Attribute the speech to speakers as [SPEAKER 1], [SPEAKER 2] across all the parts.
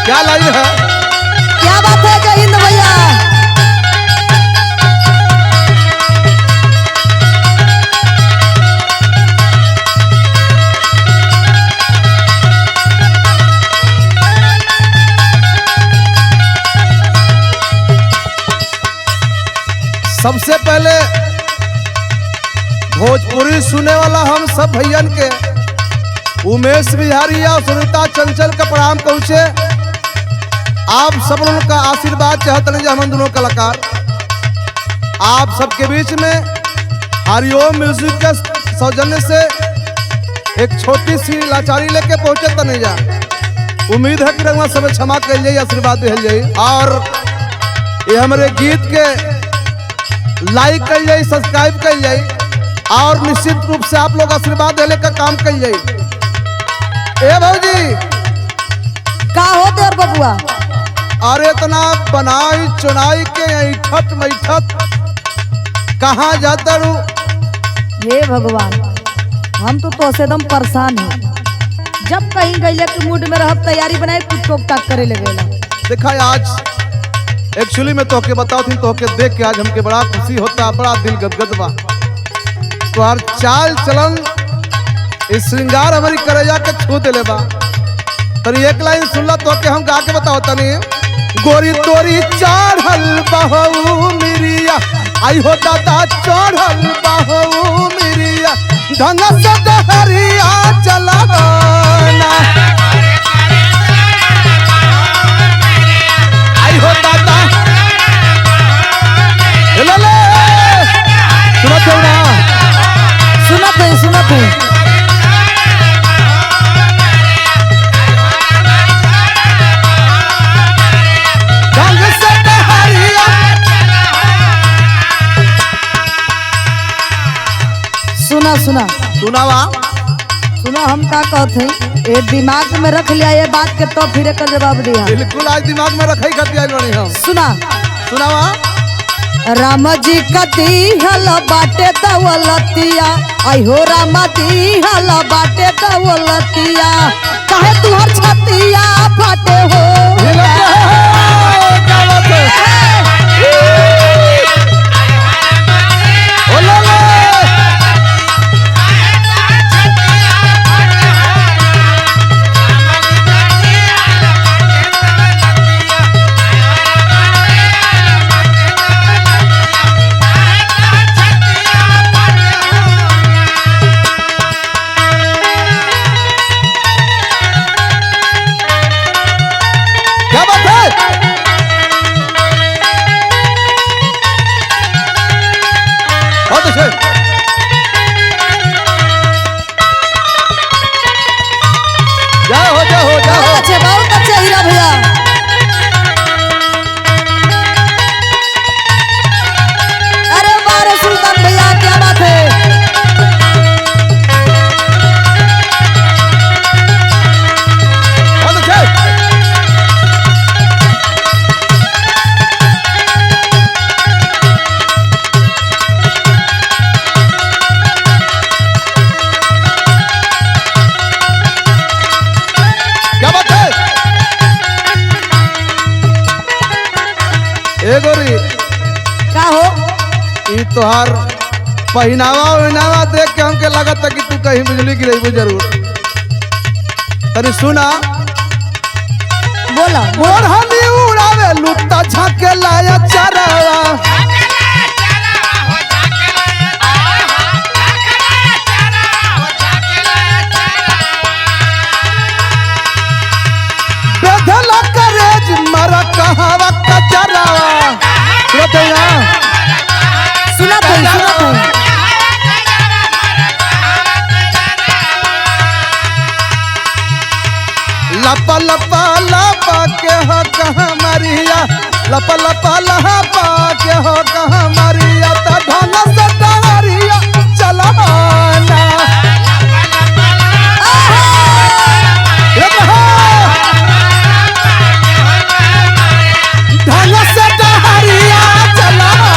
[SPEAKER 1] क्या लाई है?
[SPEAKER 2] क्या बात है जय हिंद भैया।
[SPEAKER 1] सबसे पहले भोजपुरी सुने वाला हम सब भैयन के उमेश बिहारी और सुनीता चंचल का प्रणाम पहुँचे। आप सब लोगों का आशीर्वाद चाहते हैं हम दोनों कलाकार आप सबके बीच में हरिओम म्यूजिक के सौजन्य से एक छोटी सी लाचारी लेके पहुंचे तनेजा। उम्मीद है कि रंगवा सब क्षमा कर जाइए, आशीर्वाद दिल जाइए और ये हमारे गीत के लाइक कर जाइए, सब्सक्राइब कर जाइए और निश्चित रूप से आप लोग आशीर्वाद देने का काम कर जाइए। ए भौजी
[SPEAKER 2] का हो देर बबुआ?
[SPEAKER 1] अरे इतना बनाई चुनाई के ऐठत मैठत कहाँ जाता रू?
[SPEAKER 2] हे भगवान, हम तो एकदम परेशान हैं। जब कहीं गईले के मूड में रहब तैयारी बनाए कुछ टोक टाक करे लगेला।
[SPEAKER 1] देखा आज एक्चुअली मैं तोके बताओ थी, तोके देख के आज हमके बड़ा खुशी होता, बड़ा दिल गदगद बा। तो हर चाल चलन इस श्रृंगार हमारी करेजा के छू दिले बा। तरी एक लाइन सुनला तो के हम गा के बताओ तनी। गोरी तोरी चढ़ल बहू मिरिया, आई हो दादा चढ़ल बहू मिरिया, ढंग से दहरिया चलाना। आई हो दादा ले ले सुनत हो ना?
[SPEAKER 2] सुनत है सुनत है। सुना सुना
[SPEAKER 1] सुनावा
[SPEAKER 2] सुना हम का कहते हैं, ये दिमाग में रख लिया ये बात के तो फिर कर जवाब दिया।
[SPEAKER 1] बिल्कुल आज दिमाग में रखई खाती आई बनी हम।
[SPEAKER 2] सुना
[SPEAKER 1] सुनावा।
[SPEAKER 2] राम जी कती हल बाटे दौलतिया, आई हो राम दी हल बाटे दौलतिया, काहे तुहर छतिया फाटे हो। बहुत अच्छे हीरा भैया। अरे बारे सुल्तान भैया क्या बात है।
[SPEAKER 1] गोरी
[SPEAKER 2] का हो
[SPEAKER 1] ई तोहार पहनावा देख के हमके लगता कि तू कहीं बिजली गिरेबू जरूर। तनी सुना।
[SPEAKER 2] बोला
[SPEAKER 1] मोर हनी उड़ावे लुट्टा झाके लाया चरावा, बेधला करेज मरा कहावा का चरावा।
[SPEAKER 2] सुना तो
[SPEAKER 1] लपा लपा लपा के हो कहाँ मरिया, लपा लपा लपा के हो कहाँ मरिया, तो ढंग से डहरिया चलाना। ढंग से डहरिया चलाना।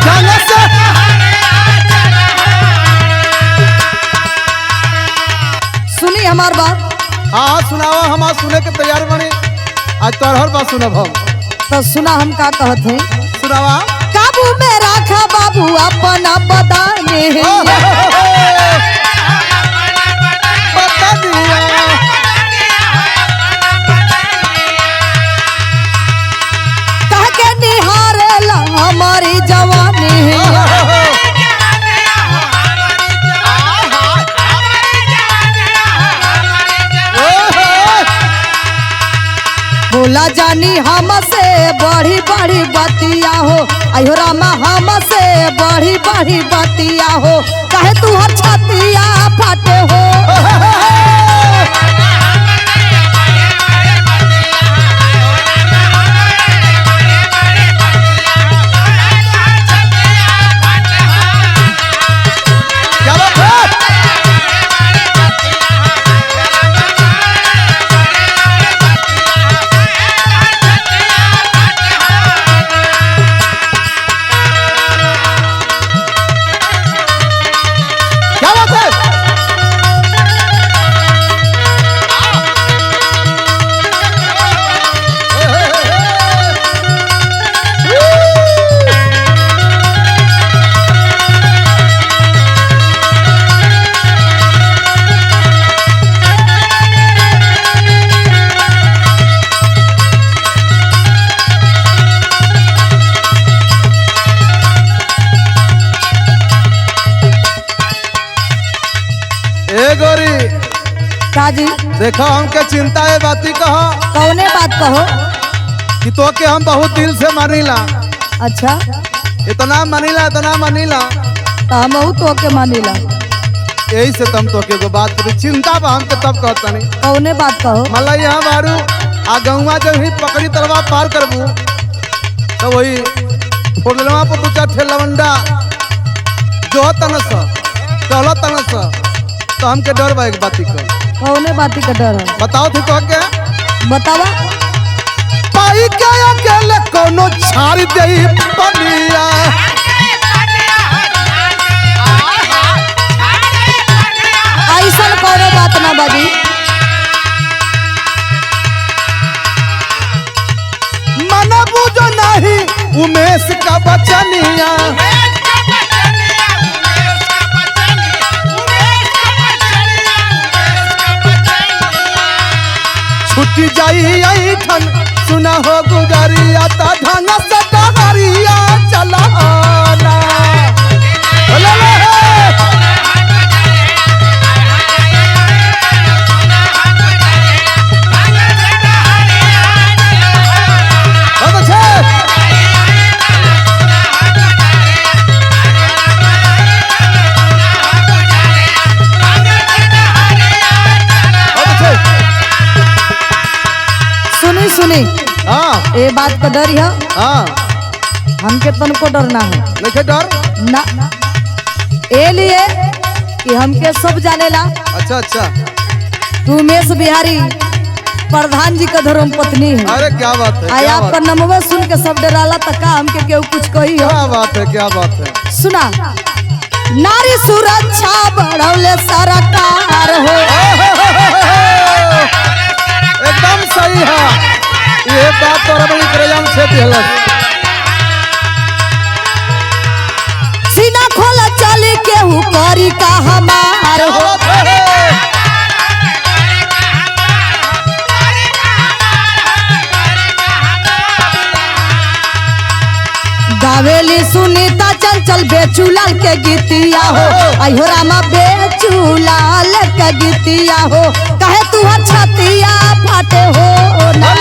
[SPEAKER 1] ढंग से सुनब हम।
[SPEAKER 2] तो सुना हम का कहत हैं।
[SPEAKER 1] सुनावा।
[SPEAKER 2] काबू में रखा बाबू अपना बदाने
[SPEAKER 1] बता दिया।
[SPEAKER 2] कह के निहारेला हमारी जवानी बोला जानी हमसे बड़ी बड़ी बतिया हो आयो रामा हमसे बड़ी बड़ी बतिया हो कहे तू हर छतिया फाटे हो
[SPEAKER 1] क्या बात है? क्या बात है? ए गोरी
[SPEAKER 2] काजी
[SPEAKER 1] देखो हमके चिंता है बाती कहो
[SPEAKER 2] कौने बात कहो।
[SPEAKER 1] कि तो के हम बहुत दिल से मानीला।
[SPEAKER 2] अच्छा
[SPEAKER 1] इतना मानीला
[SPEAKER 2] तो हम तो के मानीला।
[SPEAKER 1] यही से तुम तो के एगो बात करी चिंता बा हमके तब कहता नहीं।
[SPEAKER 2] कौने बात कहो।
[SPEAKER 1] मतलब यहाँ बारू आ गौवा जब ही पकड़ी तलवा पार करबू तो वही फोड़लवा पर दू चार ठे लवंडा जो तनस चलो तनस तो हमके डर बा एक बाती का।
[SPEAKER 2] कौने बाती का डर है
[SPEAKER 1] बताओ थी तो के
[SPEAKER 2] बतावा।
[SPEAKER 1] पाई के अकेले कोनो छाड़ देई पनिया
[SPEAKER 2] ऐसा कौनो बात ना बाजी।
[SPEAKER 1] मन बुझो नहीं उमेश का बचनिया छुट्टी जाई ऐठन सुना हो गुजरिया ता धन से डहरिया चला ना ले ले बहुत अच्छे। बहुत अच्छे।
[SPEAKER 2] सुनी सुनी
[SPEAKER 1] हाँ
[SPEAKER 2] ये बात का डर है
[SPEAKER 1] हाँ
[SPEAKER 2] हमके तनको डर ना है
[SPEAKER 1] नहीं डर।
[SPEAKER 2] ना ए लिए कि हमके सब जानेला।
[SPEAKER 1] अच्छा अच्छा
[SPEAKER 2] तू उमेश बिहारी प्रधान जी का धर्म पत्नी है।
[SPEAKER 1] अरे क्या बात है
[SPEAKER 2] आय
[SPEAKER 1] क्या
[SPEAKER 2] आपका
[SPEAKER 1] बात
[SPEAKER 2] नमवे सुन के सब डराला तक का हमके केहू कुछ कही हो।
[SPEAKER 1] क्या बात है क्या बात है।
[SPEAKER 2] सुना नारी सुरक्षा बढ़ौले सरकार हो
[SPEAKER 1] एकदम सही है ये बात तो बड़ी करजाम से दिलस।
[SPEAKER 2] सीना खोला चली केहू करी का हमार हो गावेली सुनीता चंचल बेचूलाल के गीतिया हो आयो रामा बेचूलाल के गीतिया हो कहे तू छतिया फाटे हो ना।